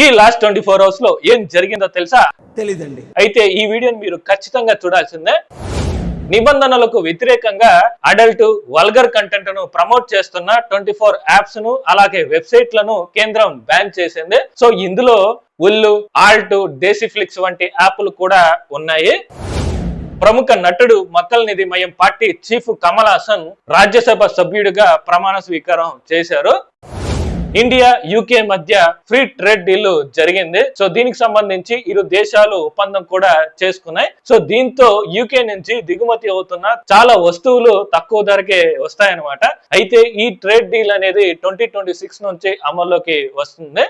ఈ last 24 hours లో ఏం జరిగిందో తెలుసా? తెలీదండి. అయితే ఈ వీడియోని మీరు ఖచ్చితంగా చూడాల్సిందే. నిబంధనలకు వ్యతిరేకంగా అడల్ట్ వల్గర్ కంటెంట్ ను ప్రమోట్ చేస్తున్న 24 యాప్స్ ను అలాగే వెబ్సైట్లను కేంద్రం బ్యాన్ చేసింది. సో ఇందులో ఉల్లు, ఆల్ట్, డేసిఫ్లిక్స్ వంటి యాప్లు కూడా ఉన్నాయి. ప్రముఖ నటుడు మక్కల్ నిధి మయం పార్టీ చీఫ్ కమల్ హాసన్ రాజ్యసభ సభ్యుడిగా ప్రమాణ స్వీకారం చేశారు. ఇండియా యూకే మధ్య ఫ్రీ ట్రేడ్ డీల్ జరిగింది. సో దీనికి సంబంధించి ఇరు దేశాలు ఒప్పందం కూడా చేసుకున్నాయి. సో దీంతో యూకే నుంచి దిగుమతి అవుతున్న చాలా వస్తువులు తక్కువ ధరకే వస్తాయన్నమాట. అయితే ఈ ట్రేడ్ డీల్ అనేది 2026 నుంచి అమల్లోకి వస్తుంది.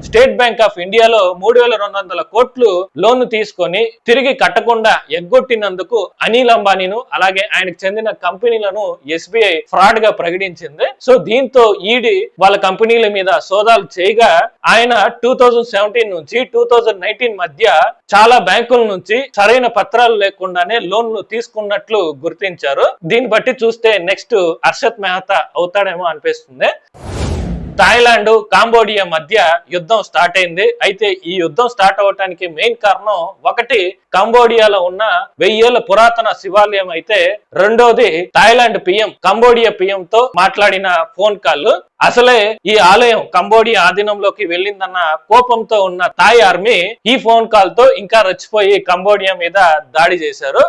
స్టేట్ బ్యాంక్ ఆఫ్ ఇండియాలో 3200 కోట్లు లోన్ తీసుకొని తిరిగి కట్టకుండా ఎగ్గొట్టినందుకు అనిల్ అంబానీను అలాగే ఆయనకు చెందిన కంపెనీలను ఎస్బీఐ ఫ్రాడ్ గా ప్రకటించింది. సో దీంతో ఈడీ వాళ్ళ కంపెనీల మీద సోదాలు చేయగా ఆయన 2017 నుంచి 2019 మధ్య చాలా బ్యాంకుల నుంచి సరైన పత్రాలు లేకుండానే లోన్లు తీసుకున్నట్లు గుర్తించారు. దీన్ని బట్టి చూస్తే నెక్స్ట్ హర్షత్ మెహతా అవుతాడేమో అనిపిస్తుంది. థాయిలాండ్, కాంబోడియా మధ్య యుద్ధం స్టార్ట్ అయింది. అయితే ఈ యుద్ధం స్టార్ట్ అవడానికి మెయిన్ కారణం ఒకటి కంబోడియాలో ఉన్న 1000 ఏళ్ల పురాతన శివాలయం అయితే రెండోది థాయిలాండ్ పిఎం కంబోడియా పిఎం తో మాట్లాడిన ఫోన్ కాల్. అసలే ఈ ఆలయం కంబోడియా ఆధీనంలోకి వెళ్ళిందన్న కోపంతో ఉన్న థాయ్ ఆర్మీ ఈ ఫోన్ కాల్ తో ఇంకా రెచ్చిపోయి కంబోడియా మీద దాడి చేశారు.